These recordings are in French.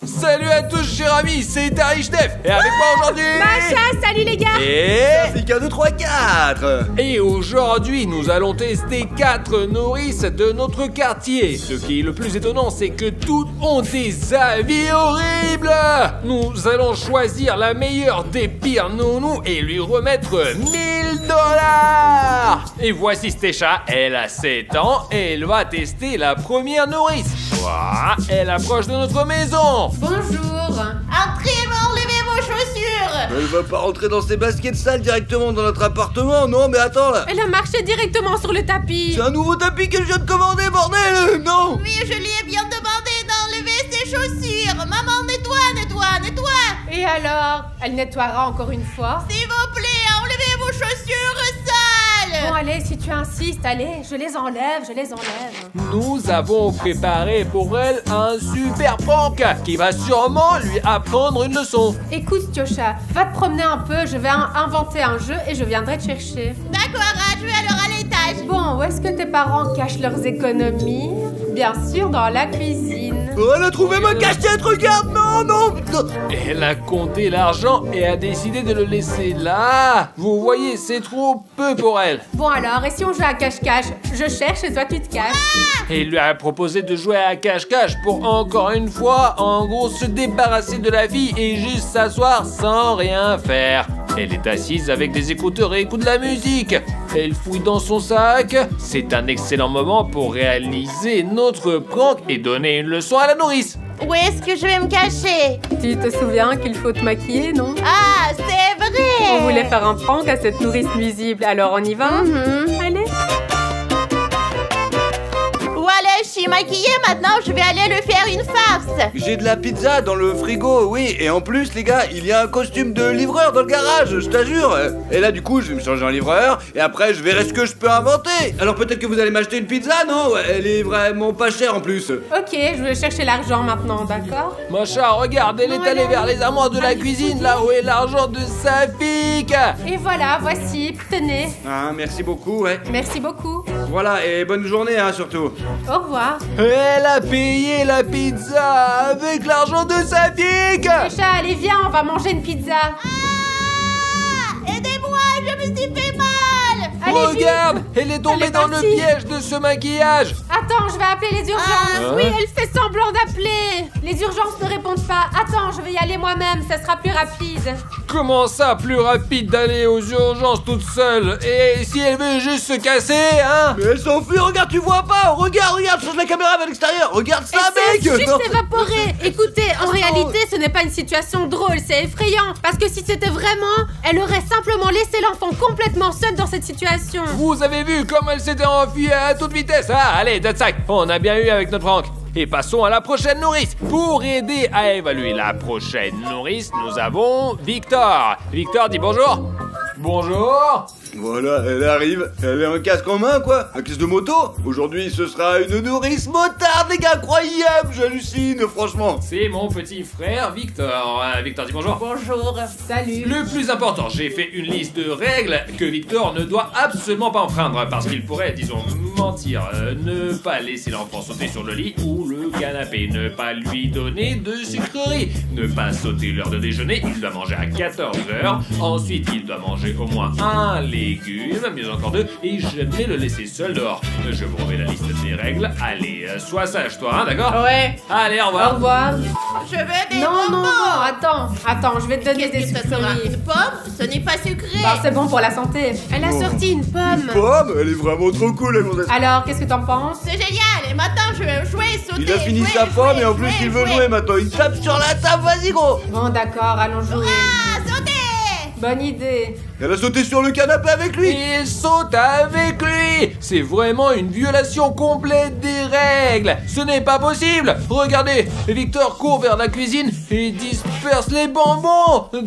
Salut à tous chers amis, c'est Tarishnef et avec moi aujourd'hui Macha, salut les gars. et... Fika 2, 3, 4. Et aujourd'hui nous allons tester 4 nourrices de notre quartier. Ce qui est le plus étonnant, c'est que toutes ont des avis horribles. Nous allons choisir la meilleure des pires nounous et lui remettre 1000 $. Et voici Stécha, elle a 7 ans et elle va tester la première nourrice. Voilà, elle approche de notre maison. Bonjour. Entrez, enlevez vos chaussures. Elle va pas rentrer dans ses baskets sales directement dans notre appartement, non mais attends là. Elle a marché directement sur le tapis. C'est un nouveau tapis que je viens de commander, bordel. Non. Oui, je lui ai bien demandé d'enlever ses chaussures. Maman, nettoie. Et alors? Elle nettoiera encore une fois. S'il vous plaît, enlevez vos chaussures sales. Bon allez, si tu insistes, allez, je les enlève. Nous avons préparé pour elle un super prank qui va sûrement lui apprendre une leçon. Écoute Tiocha, va te promener un peu, je vais inventer un jeu et je viendrai te chercher. D'accord, je vais alors à l'étage. Bon, où est-ce que tes parents cachent leurs économies? Bien sûr, dans la cuisine. Oh, elle a trouvé ma cachette, regarde. Non. Elle a compté l'argent et a décidé de le laisser là. Vous voyez, c'est trop peu pour elle. Bon alors, et si on joue à cache-cache? Je cherche et toi tu te caches. Et il lui a proposé de jouer à cache-cache pour encore une fois, en gros, se débarrasser de la fille et juste s'asseoir sans rien faire. Elle est assise avec des écouteurs et écoute de la musique. Elle fouille dans son sac. C'est un excellent moment pour réaliser notre prank et donner une leçon à la nourrice. Où est-ce que je vais me cacher? Tu te souviens qu'il faut te maquiller, non? Ah, c'est vrai. On voulait faire un prank à cette nourrice nuisible, alors on y va? Allez. Voilà, je suis maquillée, maintenant je vais aller le faire une farce. J'ai de la pizza dans le frigo, oui. Et en plus, les gars, il y a un costume de livreur dans le garage, je t'assure. Et là, du coup, je vais me changer en livreur. Et après, je verrai ce que je peux inventer. Alors peut-être que vous allez m'acheter une pizza, non? Elle est vraiment pas chère en plus. Ok, je vais chercher l'argent maintenant, d'accord? Macha, regarde, elle est allée vers les armoires de la cuisine, là où est l'argent de sa fille. Et voilà, voici, tenez. Ah, merci beaucoup, ouais. Merci beaucoup. Voilà, et bonne journée, hein, surtout. Au revoir. Elle a payé la pizza avec l'argent de sa fille. Tiocha, allez viens, on va manger une pizza. Ah, aidez-moi, je me suis fait mal. Allez, Regarde, vite. elle est tombée Elle est dans le partie. piège de ce maquillage. Attends, je vais appeler les urgences. Ah. Oui, elle fait semblant d'appeler. Les urgences ne répondent pas. Attends, je vais y aller moi-même, ça sera plus rapide. Comment ça, plus rapide d'aller aux urgences toute seule? Et si elle veut juste se casser, hein? Mais elle s'enfuit, regarde, tu vois pas. Regarde, change la caméra vers l'extérieur. Regarde ça, Elle s'est mec. juste évaporée. Écoutez, en réalité, ce n'est pas une situation drôle, c'est effrayant. Parce que si c'était vraiment, elle aurait simplement laissé l'enfant complètement seul dans cette situation. Vous avez vu comme elle s'était enfuie à toute vitesse? Ah, allez, that's sac. On a bien eu avec notre prank. Et passons à la prochaine nourrice. Pour aider à évaluer la prochaine nourrice, nous avons Victor. Victor, dis bonjour. Bonjour. Voilà, elle arrive. Elle a un casque en main, quoi. Un casque de moto. Aujourd'hui, ce sera une nourrice motarde, les gars. Incroyable, j'hallucine, franchement. C'est mon petit frère Victor. Victor, dis bonjour. Bonjour. Salut. Le plus important, j'ai fait une liste de règles que Victor ne doit absolument pas enfreindre parce qu'il pourrait, disons, mentir, ne pas laisser l'enfant sauter sur le lit ou le canapé, ne pas lui donner de sucreries, ne pas sauter l'heure de déjeuner, il doit manger à 14h, ensuite il doit manger au moins un légume, mieux encore 2, et jamais le laisser seul dehors. Je vous remets la liste des règles, allez, sois sage toi, hein, d'accord? Ouais. Allez, au Au revoir. revoir. Je veux des Non, bonbons. attends, je vais te donner des Qu'est-ce que ça sera? sucreries. Une pomme? Ce n'est pas sucré. Bah, c'est bon pour la santé. Elle a Oh. sorti une pomme. Pomme, elle est vraiment trop cool, la gonzesse. Alors, qu'est-ce que t'en penses? C'est génial. Et maintenant, je vais jouer, sauter. Il a fini jouer, sa pomme jouer, et en plus il veut jouer. jouer maintenant. Il tape sur la table, vas-y gros. Bon, d'accord, allons jouer. Ah, sauter. Bonne idée. Elle a sauté sur le canapé avec lui. Il saute avec lui. C'est vraiment une violation complète des règles. Ce n'est pas possible. Regardez, Victor court vers la cuisine et disperse les bonbons. 2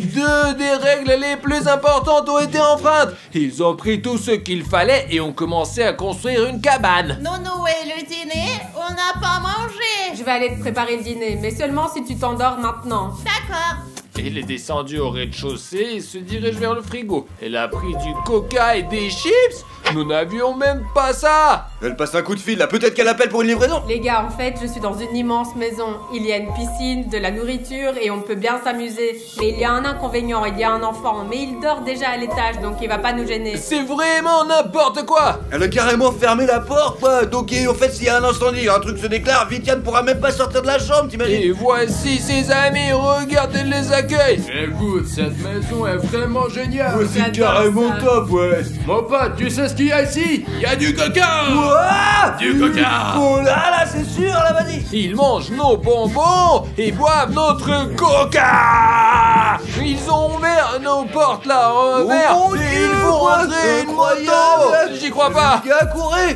des règles les plus importantes ont été enfreintes. Ils ont pris tout ce qu'il fallait et ont commencé à construire une cabane. Nono et le dîner, on n'a pas mangé. Je vais aller te préparer le dîner, mais seulement si tu t'endors maintenant. D'accord. Elle est descendue au rez-de-chaussée et se dirige vers le frigo. Elle a pris du coca et des chips. Nous n'avions même pas ça. Elle passe un coup de fil là, peut-être qu'elle appelle pour une livraison. Les gars, en fait, je suis dans une immense maison. Il y a une piscine, de la nourriture et on peut bien s'amuser. Mais il y a un inconvénient, il y a un enfant. Mais il dort déjà à l'étage, donc il va pas nous gêner. C'est vraiment n'importe quoi. Elle a carrément fermé la porte, quoi. Donc, en fait, s'il y a un incendie, un truc se déclare, Viviane pourra même pas sortir de la chambre, t'imagines? Et voici ses amis, regardez les accueils. Écoute, cette maison est vraiment géniale. Ouais, c'est J'adore carrément ça. top, ouais. Mon pote, tu sais ce qu'il y a ici? Il y a du coca. Ouah, Du coca. Oh là là, c'est sûr, là, vas-y. Ils mangent nos bonbons et boivent notre coca. Ils ont ouvert nos portes là en Oh verre mon et Dieu, ils font quoi, rentrer c'est une moto. incroyable. J'y crois pas. Les gars, courez,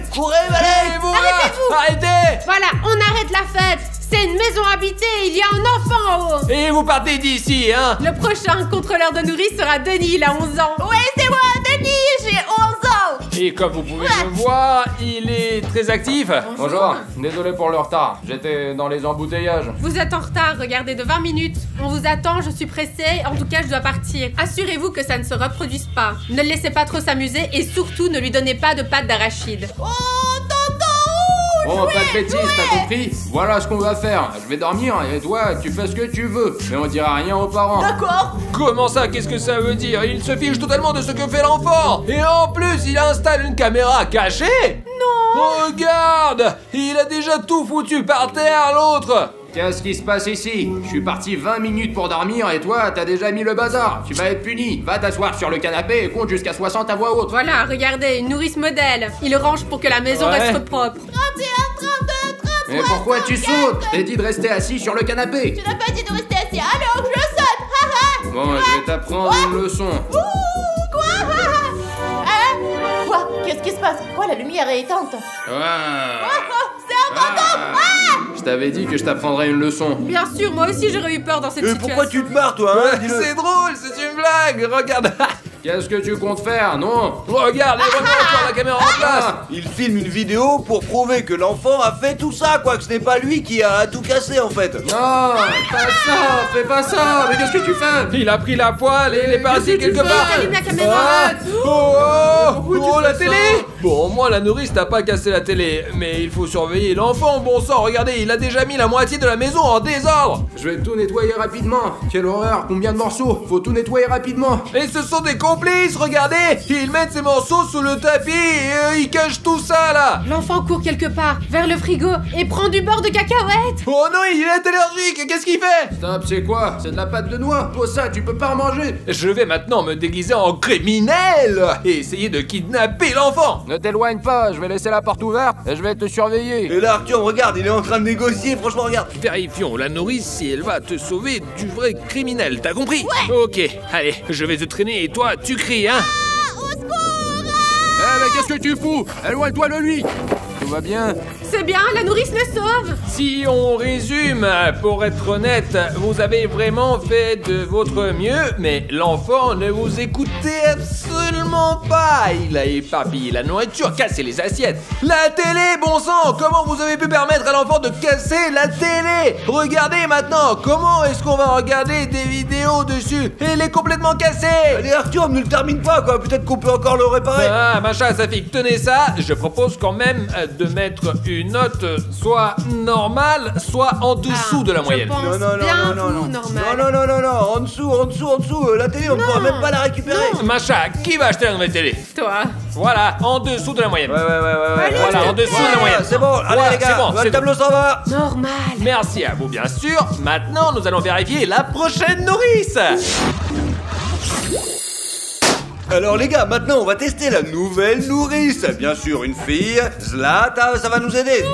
Valet. Et vous là, arrêtez. Voilà, on arrête la fête. C'est une maison habitée, il y a un enfant en haut. Et vous partez d'ici, hein. Le prochain contrôleur de nourrice sera Denis, il a 11 ans. Ouais, c'est moi, Denis, j'ai 11 ans. Et comme vous pouvez le voir, il est très actif. Bonjour, désolé pour le retard. J'étais dans les embouteillages. Vous êtes en retard, regardez, de 20 minutes. On vous attend, je suis pressée, en tout cas je dois partir. Assurez-vous que ça ne se reproduise pas. Ne le laissez pas trop s'amuser et surtout ne lui donnez pas de pâte d'arachide. Oh, tonton. Oh, pas de bêtises, t'as compris? Voilà ce qu'on va faire. Je vais dormir et toi, tu fais ce que tu veux. Mais on dira rien aux parents. D'accord. Comment ça, qu'est-ce que ça veut dire? Il se fiche totalement de ce que fait l'enfant. Et en plus, il installe une caméra cachée. Non. Regarde, il a déjà tout foutu par terre, l'autre. Qu'est-ce qui se passe ici? Je suis parti 20 minutes pour dormir et toi, t'as déjà mis le bazar. Tu vas être puni. Va t'asseoir sur le canapé et compte jusqu'à 60 à voix haute. Voilà, regardez, une nourrice modèle. Il range pour que la maison Ouais. reste propre. 31, 32, 33. Mais pourquoi tu sautes? T'es dit de rester assis sur le canapé. Tu n'as pas dit de rester assis, alors je saute. Haha. Bon, je vais t'apprendre une leçon. Ouh, quoi? Hein? Quoi? Qu'est-ce qui se passe? Pourquoi la lumière est éteinte? Ah. C'est un fantôme. Je t'avais dit que je t'apprendrais une leçon. Bien sûr, moi aussi j'aurais eu peur dans cette situation. Pourquoi tu te marres, toi, hein? Dis-le. C'est drôle, c'est une blague. Regarde. Qu'est-ce que tu comptes faire, non? Regarde, les remonte la caméra en place. Il filme une vidéo pour prouver que l'enfant a fait tout ça, quoi, que ce n'est pas lui qui a tout cassé, en fait. Non, pas ça, fais pas ça. Mais qu'est-ce que tu fais? Il a pris la poêle et il est parti qu'est-ce que tu quelque fais? part. Allume la caméra. Ah. Oh, la fais télé. ça? Bon, moi la nourrice n'a pas cassé la télé, mais il faut surveiller l'enfant. Bon sang, regardez, il a déjà mis la moitié de la maison en désordre. Je vais tout nettoyer rapidement. Quelle horreur, combien de morceaux? Faut tout nettoyer rapidement. Et ce sont des complices, regardez. Ils mettent ces morceaux sous le tapis et ils cachent tout ça là. L'enfant court quelque part, vers le frigo, et prend du beurre de cacahuète. Oh non, il est allergique. Qu'est-ce qu'il fait? Stop, c'est quoi? C'est de la pâte de noix. Oh ça, tu peux pas en manger. Je vais maintenant me déguiser en criminel et essayer de kidnapper l'enfant. Ne t'éloigne pas, je vais laisser la porte ouverte et je vais te surveiller. Et là, Arthur, regarde, il est en train de négocier, franchement, regarde. Vérifions la nourrice si elle va te sauver du vrai criminel, t'as compris? Ouais. Ok, allez, je vais te traîner et toi, tu cries, hein? Eh mais qu'est-ce que tu fous? Éloigne-toi de lui. Tout va bien? C'est bien, la nourrice le sauve. Si on résume, pour être honnête, vous avez vraiment fait de votre mieux, mais l'enfant ne vous écoutait absolument pas. Il a éparpillé la nourriture, cassé les assiettes. La télé, bon sang, comment vous avez pu permettre à l'enfant de casser la télé? Regardez maintenant, comment est-ce qu'on va regarder des vidéos dessus? Elle est complètement cassée. Allez, Arthur, ne le termine pas, quoi, peut-être qu'on peut encore le réparer. Ah, machin, ça fait que tenez ça. Je propose quand même de mettre une note soit normale, soit en dessous de la moyenne. Je pense Non, non, non, bien non, non, vous, non. normal. Non, en dessous, la télé, on ne pourra même pas la récupérer. Macha, qui va acheter la nouvelle télé? Toi. Voilà, en dessous de la moyenne. Ouais. Voilà, en dessous de la moyenne. C'est bon, allez Voilà, les gars, c'est bon, le c'est tableau s'en va. Normal. Merci à vous, bien sûr. Maintenant, nous allons vérifier la prochaine nourrice. Alors les gars, maintenant on va tester la nouvelle nourrice. Bien sûr, une fille. Zlata, ça va nous aider.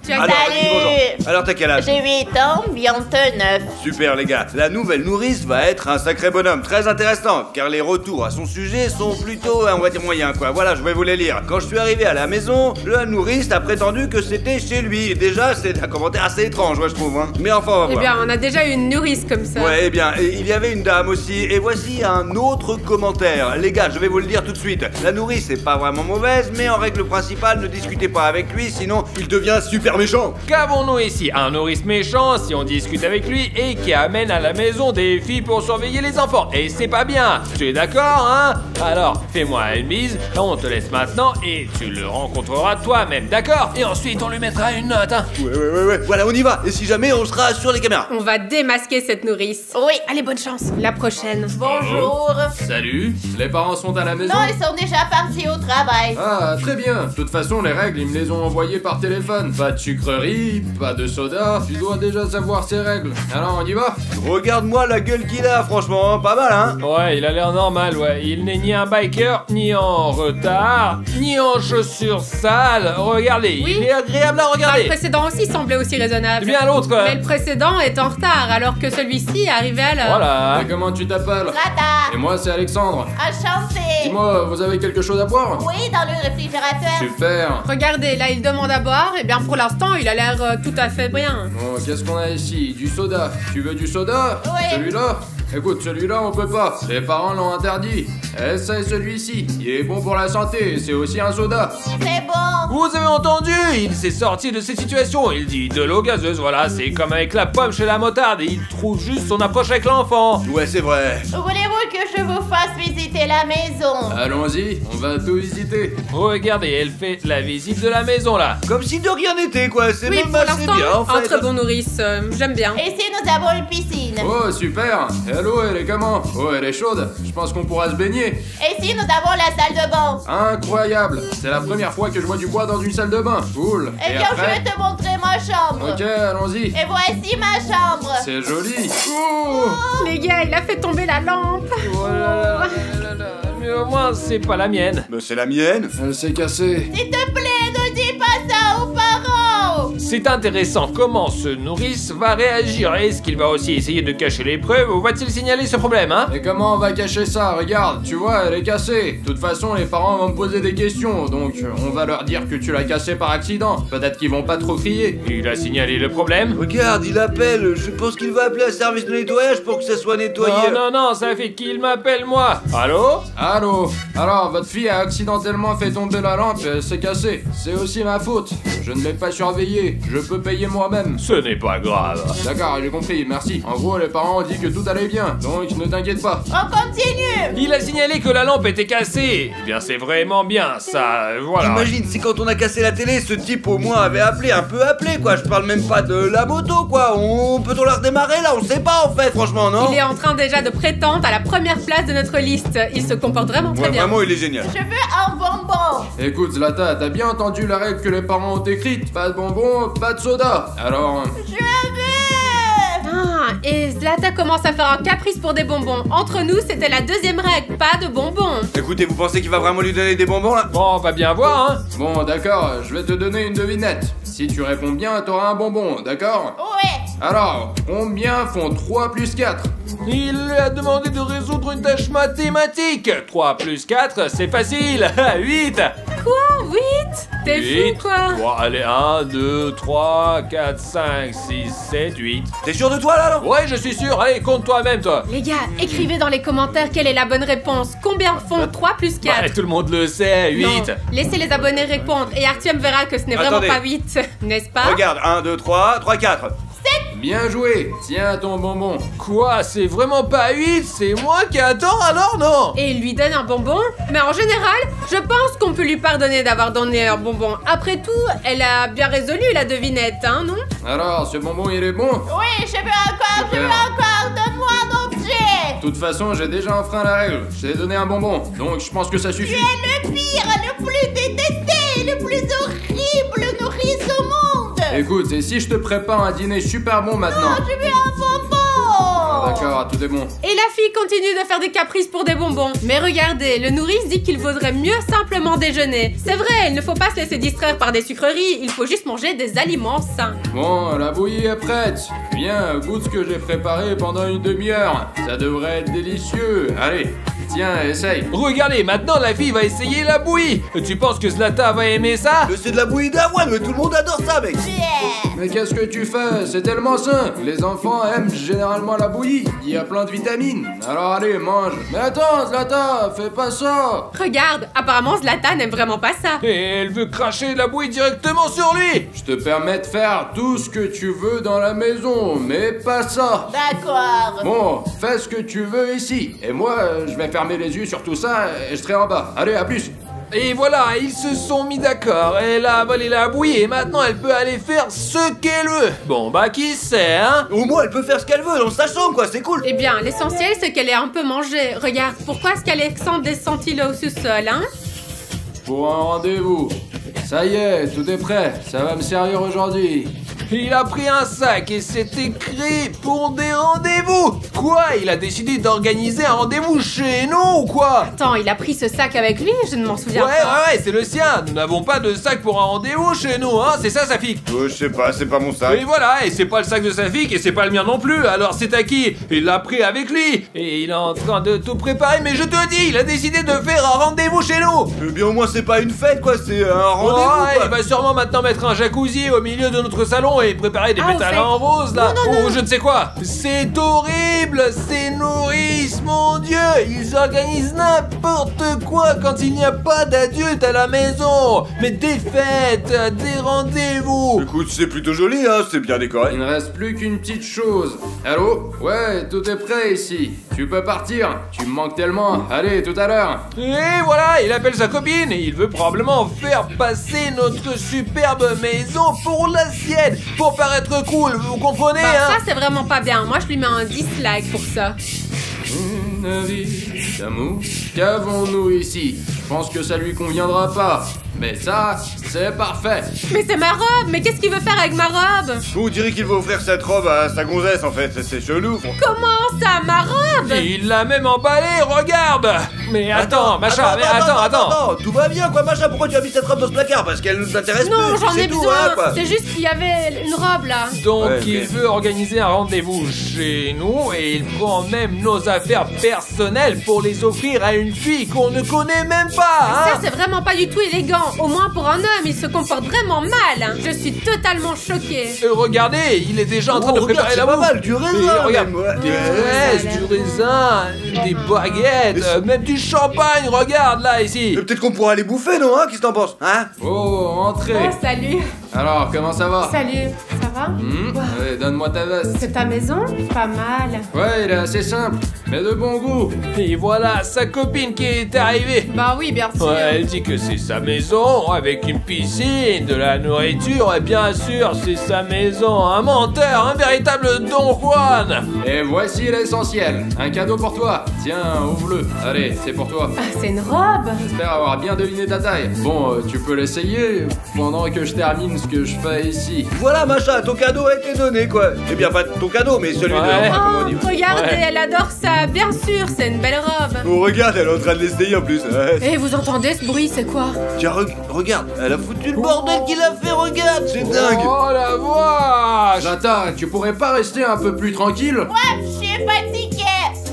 Tu as Alors, Salut. dis bonjour. Alors t'as quel âge? J'ai 8 ans, bientôt 9. Super les gars, la nouvelle nourrice va être un sacré bonhomme, très intéressant, car les retours à son sujet sont plutôt, on va dire, moyens quoi. Voilà, je vais vous les lire. Quand je suis arrivé à la maison, la nourrice a prétendu que c'était chez lui. Et déjà, c'est un commentaire assez étrange, ouais, je trouve. Hein. Mais enfin, on va Eh voir. bien, on a déjà eu une nourrice comme ça. Ouais, eh bien, et il y avait une dame aussi, et voici un autre commentaire. Les gars, je vais vous le dire tout de suite. La nourrice est pas vraiment mauvaise, mais en règle principale, ne discutez pas avec lui, sinon il devient super super méchant. Qu'avons-nous ici? Un nourrice méchant si on discute avec lui et qui amène à la maison des filles pour surveiller les enfants. Et c'est pas bien. Tu es d'accord, hein? Alors, fais-moi une bise, on te laisse maintenant et tu le rencontreras toi-même, d'accord? Et ensuite, on lui mettra une note, hein? Ouais. Voilà, on y va. Et si jamais, on sera sur les caméras. On va démasquer cette nourrice. Oui. Allez, bonne chance. La prochaine. Bonjour. Salut, les parents sont à la maison? Non, ils sont déjà partis au travail. Ah, très bien. De toute façon, les règles, ils me les ont envoyées par téléphone. Pas de sucrerie, pas de soda. Tu dois déjà savoir ces règles. Alors, on y va? Regarde-moi la gueule qu'il a, franchement, hein, pas mal, hein. Ouais, il a l'air normal, ouais. Il n'est ni un biker, ni en retard, ni en chaussures sales. Regardez, Oui. il est agréable à Enfin, le regarder. précédent aussi semblait aussi raisonnable. C'est bien l'autre, quoi. Mais le précédent est en retard, alors que celui-ci est arrivé à l'heure. Voilà. Et comment tu t'appelles? Zlata. Et moi, c'est Alexandre. Enchanté. Dis-moi, vous avez quelque chose à boire? Oui, dans le réfrigérateur. Super. Regardez, là, il demande à boire. Et bien, pour l'instant, il a l'air tout à fait bien. Bon, qu'est-ce qu'on a ici? Du soda. Tu veux du soda? Oui. Celui-là? Écoute, celui-là, on peut pas. Les parents l'ont interdit. Essaye celui-ci. Il est bon pour la santé. C'est aussi un soda. C'est bon. Vous avez entendu? Il s'est sorti de cette situation. Il dit de l'eau gazeuse, voilà. C'est comme avec la pomme chez la motarde. Il trouve juste son approche avec l'enfant. Ouais, c'est vrai. Voulez-vous que je vous fasse visiter la maison? Allons-y, on va tout visiter. Regardez, elle fait la visite de la maison, là. Comme si de rien n'était, quoi. C'est Oui, même pour assez l'instant, bien, en fait. un très bon nourrice. J'aime bien. Ici, nous avons une piscine. Oh, super. Et l'eau, elle est comment? Oh, elle est chaude. Je pense qu'on pourra se baigner. Ici, nous avons la salle de bain. Incroyable. C'est la première fois que je vois du bois dans une salle de bain. Cool. Eh bien, je vais te montrer ma chambre. Ok, allons-y. Et voici ma chambre. C'est joli. Oh. Les gars, il a fait tomber la lampe. Oh là là là là. Mais au moins, c'est pas la mienne. Mais c'est la mienne. Elle s'est cassée. S'il te plaît, ne dis pas ça aux parents. C'est intéressant comment ce nourrice va réagir. Est-ce qu'il va aussi essayer de cacher les preuves ou va-t-il signaler ce problème, hein? Et comment on va cacher ça? Regarde, tu vois, elle est cassée. De toute façon, les parents vont me poser des questions, donc on va leur dire que tu l'as cassée par accident. Peut-être qu'ils vont pas trop crier. Il a signalé le problème. Regarde, il appelle. Je pense qu'il va appeler un service de nettoyage pour que ça soit nettoyé. Non, ça fait qu'il m'appelle moi. Allô? Allô? Alors, votre fille a accidentellement fait tomber la lampe et elle s'est cassée. C'est aussi ma faute. Je ne l'ai pas surveillée. Je peux payer moi-même. Ce n'est pas grave. D'accord, j'ai compris, merci. En gros, les parents ont dit que tout allait bien, donc ne t'inquiète pas. On continue. Il a signalé que la lampe était cassée. Eh bien, c'est vraiment bien, ça, voilà. Imagine si quand on a cassé la télé, ce type au moins avait appelé, un peu appelé, quoi. Je parle même pas de la moto, quoi. Peut-on la redémarrer là? On sait pas en fait, franchement, non? Il est en train déjà de prétendre à la première place de notre liste. Il se comporte vraiment très Ouais, bien. vraiment, il est génial. Je veux un bonbon. Écoute, Zlata, t'as bien entendu la règle que les parents ont écrite? Pas de bonbons, pas de soda. Alors, Je veux. Ah, et Zlata commence à faire un caprice pour des bonbons. Entre nous, c'était la deuxième règle, pas de bonbons. Écoutez, vous pensez qu'il va vraiment lui donner des bonbons là? Bon, on va bien voir, hein. bon, d'accord, je vais te donner une devinette. Si tu réponds bien, t'auras un bonbon, d'accord? Ouais. Alors, combien font 3 plus 4? Il lui a demandé de résoudre une tâche mathématique. 3 plus 4, c'est facile. 8. Quoi? 8? T'es fou, quoi? Bon, allez, 1, 2, 3, 4, 5, 6, 7, 8. T'es sûr de toi là, non? Ouais, je suis sûr. Allez, compte toi-même, toi. Les gars, écrivez dans les commentaires quelle est la bonne réponse. Combien font 3 plus 4? Ouais, tout le monde le sait, 8. Non. Laissez les abonnés répondre et Artyom verra que ce n'est vraiment Attendez. pas 8, n'est-ce pas? Regarde, 1, 2, 3, 3, 4. Bien joué, tiens ton bonbon. Quoi? C'est vraiment pas 8? C'est moi qui attends alors, non? Et il lui donne un bonbon? Mais en général, je pense qu'on peut lui pardonner d'avoir donné un bonbon. Après tout, elle a bien résolu la devinette, hein, non? Alors, ce bonbon, il est bon? Oui, je veux encore, je veux encore. Donne-moi un objet. De toute façon, j'ai déjà enfreint la règle. Je t'ai donné un bonbon, donc je pense que ça suffit. Tu es le pire, le plus détesté, le plus horrible nourrice au monde. Écoute, et si je te prépare un dîner super bon maintenant? Non, je veux un bonbon. D'accord, tout est bon. Et la fille continue de faire des caprices pour des bonbons. Mais regardez, le nourrice dit qu'il vaudrait mieux simplement déjeuner. C'est vrai, il ne faut pas se laisser distraire par des sucreries, il faut juste manger des aliments sains. Bon, la bouillie est prête. Viens, goûte ce que j'ai préparé pendant une demi-heure. Ça devrait être délicieux. Allez, tiens, essaye. Regardez, maintenant la fille va essayer la bouillie. Tu penses que Zlata va aimer ça? Mais c'est de la bouillie d'avoine, mais tout le monde adore ça, mec. Mais qu'est-ce que tu fais? C'est tellement sain. Les enfants aiment généralement la bouillie. Il y a plein de vitamines. Alors allez, mange. Mais attends, Zlata, fais pas ça. Regarde, apparemment Zlatan n'aime vraiment pas ça. Et elle veut cracher de la bouillie directement sur lui. Je te permets de faire tout ce que tu veux dans la maison, mais pas ça. D'accord. Bon, fais ce que tu veux ici. Et moi, je vais fermer les yeux sur tout ça et je serai en bas. Allez, à plus. Et voilà, ils se sont mis d'accord. Elle a avalé la bouillie et maintenant elle peut aller faire ce qu'elle veut. Bon bah qui sait, hein? Au moins, elle peut faire ce qu'elle veut dans sa chambre, quoi, c'est cool. Eh bien, l'essentiel c'est qu'elle ait un peu mangé. Regarde, pourquoi est-ce qu'Alexandre descend-il au sous-sol, hein? Pour un rendez-vous. Ça y est, tout est prêt. Ça va me servir aujourd'hui. Il a pris un sac et s'est écrit pour des rendez-vous. Quoi? Il a décidé d'organiser un rendez-vous chez nous ou quoi? Attends, il a pris ce sac avec lui? Je ne m'en souviens Ouais, pas. c'est le sien. Nous n'avons pas de sac pour un rendez-vous chez nous, hein? C'est ça, Safik? Je sais pas, c'est pas mon sac. Et voilà, et c'est pas le sac de Safik et c'est pas le mien non plus. Alors c'est à qui? Il l'a pris avec lui et il est en train de tout préparer. Mais je te dis, il a décidé de faire un rendez-vous chez nous. Eh bien, au moins, c'est pas une fête, quoi, c'est un rendez-vous, Ouais, quoi. il va sûrement maintenant mettre un jacuzzi au milieu de notre salon et préparer des Ah, au pétales fait. en rose là, Non. ou je ne sais quoi. C'est horrible, c'est nourrice, mon Dieu. Ils organisent n'importe quoi quand il n'y a pas d'adultes à la maison. Mais des fêtes, des rendez-vous. Écoute, c'est plutôt joli, hein, c'est bien décoré. Il ne reste plus qu'une petite chose. Allô? Ouais, tout est prêt ici. Tu peux partir. Tu me manques tellement. Allez, tout à l'heure. Et voilà, il appelle sa copine et il veut probablement faire passer notre superbe maison pour la sienne, pour paraître cool, vous comprenez, Bah, hein? ça c'est vraiment pas bien. Moi je lui mets un dislike pour ça. Une vie d'amour. Qu'avons-nous ici? Je pense que ça lui conviendra pas. Mais ça, c'est parfait. Mais c'est ma robe. Mais qu'est-ce qu'il veut faire avec ma robe? On dirait qu'il va offrir cette robe à sa gonzesse, en fait, c'est chelou. Comment ça, ma robe? Il l'a même emballé, regarde! Mais attends, Macha, mais attends. Tout va bien, quoi, Macha, pourquoi tu as mis cette robe dans ce placard? Parce qu'elle nous intéresse Non, plus, j'en c'est ai tout, besoin. hein, quoi. C'est juste qu'il y avait une robe là. Donc Ouais, il ok. veut organiser un rendez-vous chez nous et il prend même nos affaires personnelles pour les offrir à une fille qu'on ne connaît même pas, Ça hein? c'est vraiment pas du tout élégant. Au moins pour un homme, il se comporte vraiment mal. hein. Je suis totalement choquée. Regardez, il est déjà en train de Oh, regarde, préparer c'est la pas bouffe. mal, du Et raisin, regarde, même, ouais. des Ouais, fraises, ça a l'air du raisin, des baguettes, même du champagne, regarde là ici. Mais peut-être qu'on pourra aller bouffer, non, hein? Qu'est-ce que t'en penses? Hein? Oh, entrez. Oh, salut. Alors, comment ça va? Salut. Ça va? Allez, donne-moi ta veste. C'est ta maison? Pas mal. Ouais, il est assez simple, mais de bon goût. Et voilà sa copine qui est arrivée. Bah oui, bien sûr. Ouais, elle dit que c'est sa maison avec une piscine, de la nourriture et bien sûr c'est sa maison. Un menteur, un véritable Don Juan. Et voici l'essentiel. Un cadeau pour toi. Tiens, ouvre-le. Allez, c'est pour toi. Ah, c'est une robe. J'espère avoir bien deviné ta taille. Bon, tu peux l'essayer pendant que je termine ce que je fais ici. Voilà, Macha, ton cadeau a été donné, quoi. Eh bien, pas ton cadeau, mais celui Ouais. de... enfin, comment on dit. Oh, regardez, Ouais. elle adore ça. Bien sûr, c'est une belle robe. Oh, regarde, elle est en train de l'essayer en plus. Ouais. Et vous entendez ce bruit, c'est quoi? Tiens, regarde, elle a foutu le bordel qu'il a fait, regarde, c'est dingue. Oh la vache. Zlata, tu pourrais pas rester un peu plus tranquille? Ouais, je suis fatiguée.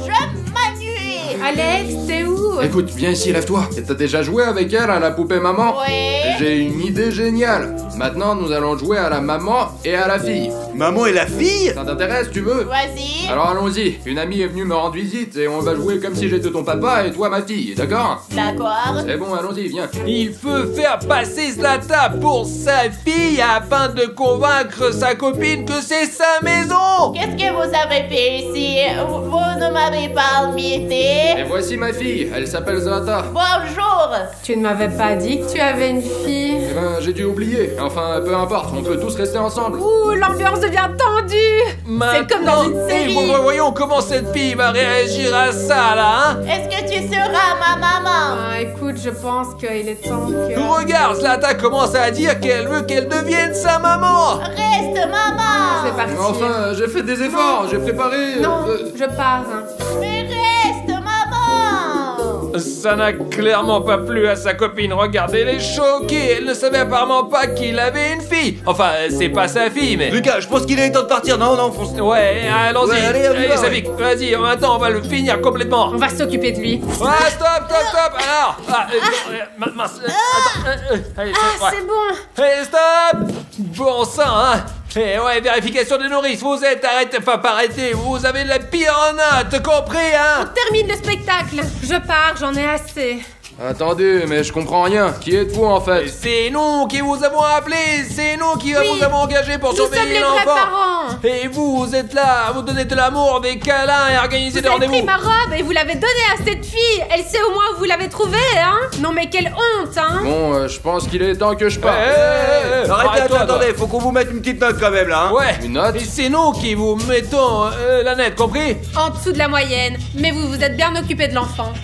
Je m'ennuie. Alex, t'es où? Écoute, viens ici, lève-toi. Et t'as déjà joué avec elle à la poupée maman? Ouais. J'ai une idée géniale. Maintenant, nous allons jouer à la maman et à la fille. Maman et la fille? Ça t'intéresse, tu veux? Vas-y. Alors allons-y. Une amie est venue me rendre visite et on va jouer comme si j'étais ton papa et toi ma fille, d'accord? D'accord. C'est bon, allons-y, viens. Il veut faire passer Zlata pour sa fille afin de convaincre sa copine que c'est sa maison. Qu'est-ce que vous avez fait ici? Vous ne m'avez pas invité. Et voici ma fille, elle s'appelle Zlata. Bonjour. Tu ne m'avais pas dit que tu avais une fille. Eh ben, j'ai dû oublier. Enfin, peu importe, on peut tous rester ensemble. Ouh, l'ambiance devient tendue. C'est comme dans une série. Voyons comment cette fille va réagir à ça là, hein. Est-ce que tu seras ma maman? Ah, écoute, je pense qu'il est temps que... Regarde, Zlata commence à dire qu'elle veut qu'elle devienne sa maman. Reste Je vais maman. partir. Enfin, j'ai fait des efforts, j'ai préparé. Non, je pars. Mais reste maman. Ça n'a clairement pas plu à sa copine. Regardez, elle est choquée. Elle ne savait apparemment pas qu'il avait une fille. Enfin, c'est pas sa fille, mais... Lucas, je pense qu'il est temps de partir, non, fonce. Ouais, allons-y. Ouais, allez, on y va, Safik, vas-y, maintenant on va le finir complètement. On va s'occuper de lui. Ah, stop. Alors, mince. Attends, allez, Ah, ouais. c'est bon. Hey, stop. Bon sang, hein. Eh ouais, vérification des nourrices, vous êtes arrêté, enfin pas arrêté, vous avez la pire note, compris, hein? Termine le spectacle. Je pars, j'en ai assez. Attendez, mais je comprends rien. Qui êtes-vous en fait? C'est nous qui vous avons appelé, c'est nous qui vous avons engagé pour Nous sommes surveiller les vrais l'enfant. parents. Et vous êtes là, vous donnez de l'amour, des câlins et organisez Vous des avez rendez-vous. pris ma robe et vous l'avez donnée à cette fille. Elle sait au moins où vous l'avez trouvée, hein? Non mais quelle honte, hein? Bon, je pense qu'il est temps que je parte. Arrêtez, attendez, faut qu'on vous mette une petite note quand même là. Hein. Ouais, Une note? et c'est nous qui vous mettons la nette, compris? En dessous de la moyenne. Mais vous vous êtes bien occupé de l'enfant.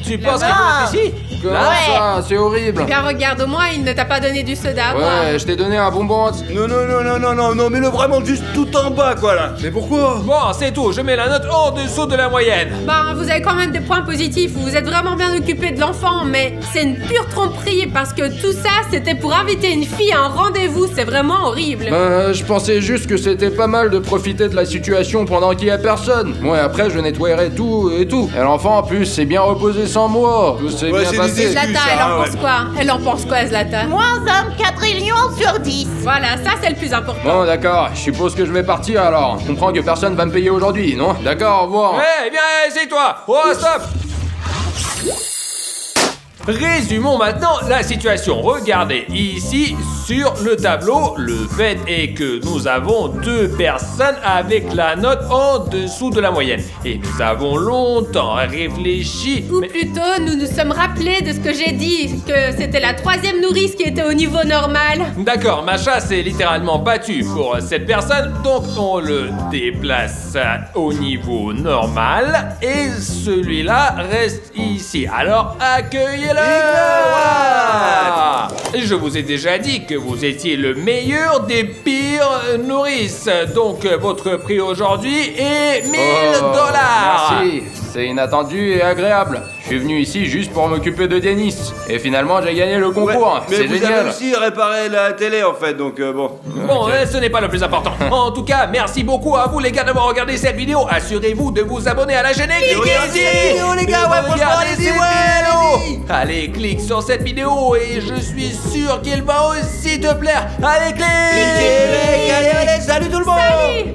Tu penses que Là-bas. vous êtes ici? Comment Ouais. ça? C'est horrible. Bien regarde, au moins il ne t'a pas donné du soda à boire. Ouais, je t'ai donné un bonbon. Non, mais le vraiment juste tout en bas quoi là. Mais pourquoi? Bon, c'est tout, je mets la note en dessous de la moyenne. Ben, vous avez quand même des points positifs, vous vous êtes vraiment bien occupé de l'enfant, mais c'est une pure tromperie parce que tout ça, c'était pour inviter une fille à un rendez-vous, c'est vraiment horrible. Je pensais juste que c'était pas mal de profiter de la situation pendant qu'il y a personne. Moi, après, je nettoierai tout et tout. Et l'enfant, en plus, s'est bien reposé sans moi. Tout s'est Ouais, bien c'est passé. des Zlata, ça, elle en ouais. pense quoi? Elle en pense quoi, Zlata? Moins 1 quadrillion sur 10. Voilà, ça c'est le plus important. Bon, d'accord, je suppose que je vais partir alors. Je comprends que personne va me payer aujourd'hui, non? D'accord, au revoir. Eh bien, c'est toi. Oh, stop. Résumons maintenant la situation. Regardez ici sur le tableau. Le fait est que nous avons 2 personnes avec la note en dessous de la moyenne. Et nous avons longtemps réfléchi. Ou plutôt, nous nous sommes rappelés de ce que j'ai dit, que c'était la 3e nourrice qui était au niveau normal. D'accord, ma chasse est littéralement battue pour cette personne, donc on le déplace au niveau normal et celui-là reste ici. Alors accueillez-le! Voilà. Je vous ai déjà dit que vous étiez le meilleur des pires nourrices, donc votre prix aujourd'hui est 1000 $. Merci, c'est inattendu et agréable. Je suis venu ici juste pour m'occuper de Denis. Et finalement, j'ai gagné le concours. Mais C'est vous génial. avez aussi réparé la télé en fait, donc bon. Bon, ce n'est pas le plus important. En tout cas, merci beaucoup à vous les gars d'avoir regardé cette vidéo. Assurez-vous de vous abonner à la chaîne et cliquez regardez ici. cette vidéo, les gars, ouais, franchement, Regardez allez-y, cette ouais, vidéo. Allez, clique sur cette vidéo et je suis sûr qu'il va aussi te plaire. Allez, clique. Allez, salut tout le monde. Salut!